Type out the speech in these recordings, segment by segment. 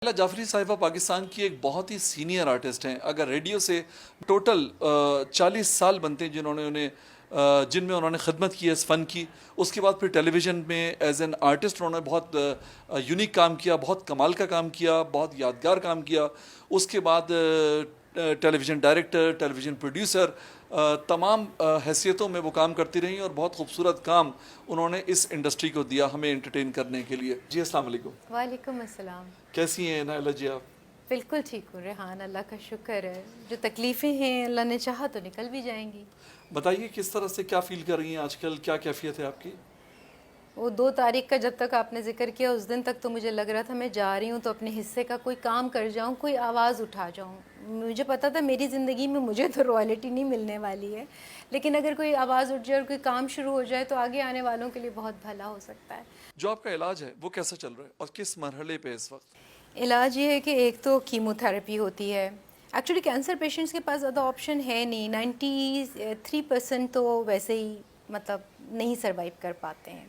نائلہ جعفری صاحبہ پاکستان کی ایک بہت ہی سینئر آرٹسٹ ہیں. اگر ریڈیو سے ٹوٹل 40 سال بنتے ہیں جن میں انہوں نے خدمت کی ہے اس فن کی. اس کے بعد پھر ٹیلی ویژن میں ایز این آرٹسٹ انہوں نے بہت یونیک کام کیا, بہت کمال کا کام کیا, بہت یادگار کام کیا. اس کے بعد ٹیلی ویژن ڈائریکٹر, ٹیلی ویژن پروڈیوسر, تمام حیثیتوں میں وہ کام کرتی رہیں اور بہت خوبصورت کام انہوں نے اس انڈسٹری کو دیا ہمیں انٹرٹین کرنے کے لیے. جی السلام علیکم. وعلیکم السلام. کیسی ہیں نائلہ جی آپ؟ بالکل ٹھیک ہوں ریحان, اللہ کا شکر ہے. جو تکلیفیں ہیں اللہ نے چاہا تو نکل بھی جائیں گی. بتائیے کس طرح سے کیا فیل کر رہی ہیں آج کل, کیا کیفیت ہے آپ کی؟ وہ 2 تاریخ کا جب تک آپ نے ذکر کیا اس دن تک تو مجھے لگ رہا تھا میں جا رہی ہوں تو اپنے حصے کا کوئی کام کر جاؤں, کوئی آواز اٹھا جاؤں. مجھے پتا تھا میری زندگی میں مجھے تو رائلٹی نہیں ملنے والی ہے, لیکن اگر کوئی آواز اٹھ جائے اور کوئی کام شروع ہو جائے تو آگے آنے والوں کے لیے بہت بھلا ہو سکتا ہے. جو آپ کا علاج ہے وہ کیسا چل رہا ہے اور کس مرحلے پہ اس وقت؟ علاج یہ ہے کہ ایک تو کیمو تھراپی ہوتی ہے. ایکچولی کینسر پیشنٹس کے پاس زیادہ آپشن ہے نہیں. 93% تو ویسے ہی مطلب نہیں سروائیو کر پاتے ہیں.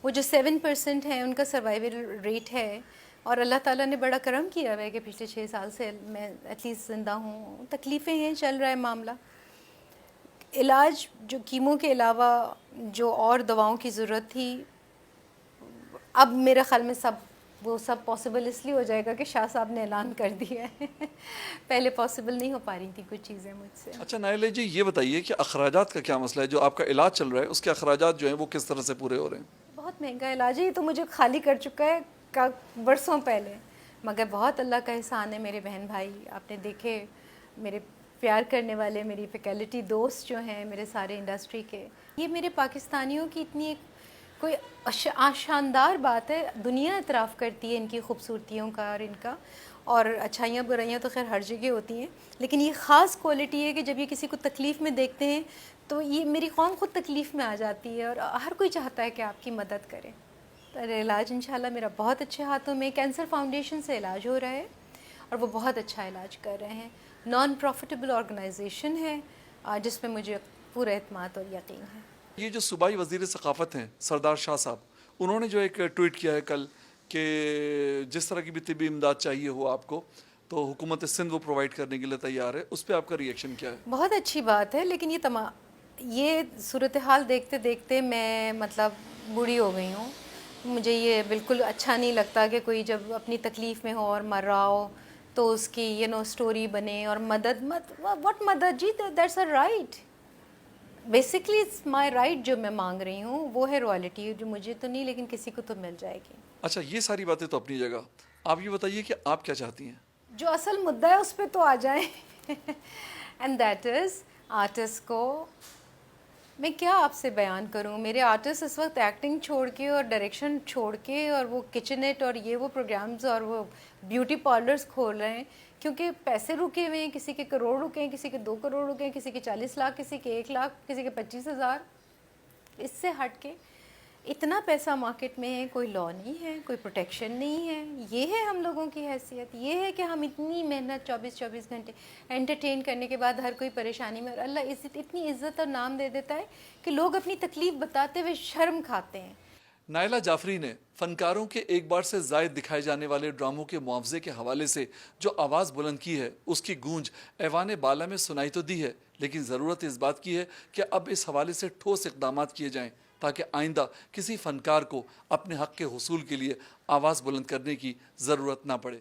وہ جو 7% ہیں ان کا سروائیول ریٹ ہے, اور اللہ تعالیٰ نے بڑا کرم کیا ہے کہ پچھلے 6 سال سے میں ایٹ لیسٹ زندہ ہوں. تکلیفیں ہیں, چل رہا ہے معاملہ. علاج جو کیمو کے علاوہ جو اور دواؤں کی ضرورت تھی, اب میرے خیال میں وہ سب پاسبل اس لیے ہو جائے گا کہ شاہ صاحب نے اعلان کر دیا ہے. پہلے پاسبل نہیں ہو پا رہی تھی کچھ چیزیں مجھ سے. اچھا نائلہ جی یہ بتائیے کہ اخراجات کا کیا مسئلہ ہے؟ جو آپ کا علاج چل رہا ہے اس کے اخراجات جو ہیں وہ کس طرح سے پورے ہو رہے ہیں؟ بہت مہنگا علاج ہے, یہ تو مجھے خالی کر چکا ہے برسوں پہلے, مگر بہت اللہ کا احسان ہے. میرے بہن بھائی آپ نے دیکھے, میرے پیار کرنے والے, میری فیکلٹی دوست جو ہیں میرے سارے انڈسٹری کے, یہ میرے پاکستانیوں کی اتنی ایک کوئی شاندار بات ہے. دنیا اعتراف کرتی ہے ان کی خوبصورتیوں کا اور ان کا, اور اچھائیاں برائیاں تو خیر ہر جگہ ہوتی ہیں, لیکن یہ خاص کوالٹی ہے کہ جب یہ کسی کو تکلیف میں دیکھتے ہیں تو یہ میری قوم خود تکلیف میں آ جاتی ہے, اور ہر کوئی چاہتا ہے کہ آپ کی مدد کرے. علاج انشاءاللہ میرا بہت اچھے ہاتھوں میں. کینسر فاؤنڈیشن سے علاج ہو رہا ہے اور وہ بہت اچھا علاج کر رہے ہیں. نان پروفیٹیبل آرگنائزیشن ہے جس میں مجھے پورا اعتماد اور یقین ہے. یہ جو صوبائی وزیر ثقافت ہیں سردار شاہ صاحب, انہوں نے جو ایک ٹویٹ کیا ہے کل کہ جس طرح کی بھی طبی امداد چاہیے ہو آپ کو تو حکومت سندھ وہ پرووائڈ کرنے کے لیے تیار ہے, اس پہ آپ کا ریئیکشن کیا ہے؟ بہت اچھی بات ہے, لیکن یہ صورتحال دیکھتے دیکھتے میں مطلب بوڑھی ہو گئی ہوں. مجھے یہ بالکل اچھا نہیں لگتا کہ کوئی جب اپنی تکلیف میں ہو اور مر رہا ہو تو اس کی اسٹوری بنے اور واٹ مدد جی, that's a right. Basically it's my right. جو میں مانگ رہی ہوں وہ ہے رائلٹی, جو مجھے تو نہیں لیکن کسی کو تو مل جائے گی. اچھا یہ ساری باتیں تو اپنی جگہ, آپ یہ بتائیے کہ آپ کیا چاہتی ہیں؟ جو اصل مدعا ہے اس پہ تو آ جائیں. اینڈ دیٹ از آرٹسٹ کو میں کیا آپ سے بیان کروں. میرے آرٹسٹ اس وقت ایکٹنگ چھوڑ کے اور ڈائریکشن چھوڑ کے اور وہ کچنیٹ اور یہ وہ پروگرامز اور وہ بیوٹی پارلرز کھول رہے ہیں کیونکہ پیسے رکے ہوئے ہیں. کسی کے کروڑ رکے ہیں, کسی کے 2 کروڑ رکے ہیں, کسی کے 40 لاکھ, کسی کے 1 لاکھ, کسی کے 25,000. اس سے ہٹ کے اتنا پیسہ مارکیٹ میں ہے, کوئی لا نہیں ہے, کوئی پروٹیکشن نہیں ہے. یہ ہے ہم لوگوں کی حیثیت, یہ ہے کہ ہم اتنی محنت 24 گھنٹے انٹرٹین کرنے کے بعد ہر کوئی پریشانی میں, اور اللہ اتنی عزت اور نام دے دیتا ہے کہ لوگ اپنی تکلیف بتاتے ہوئے شرم کھاتے ہیں. نائلہ جعفری نے فنکاروں کے ایک بار سے زائد دکھائے جانے والے ڈراموں کے معاوضے کے حوالے سے جو آواز بلند کی ہے اس کی گونج ایوان بالا میں سنائی تو دی ہے, لیکن ضرورت اس بات کی ہے کہ اب اس حوالے سے ٹھوس اقدامات کیے جائیں تاکہ آئندہ کسی فنکار کو اپنے حق کے حصول کے لیے آواز بلند کرنے کی ضرورت نہ پڑے.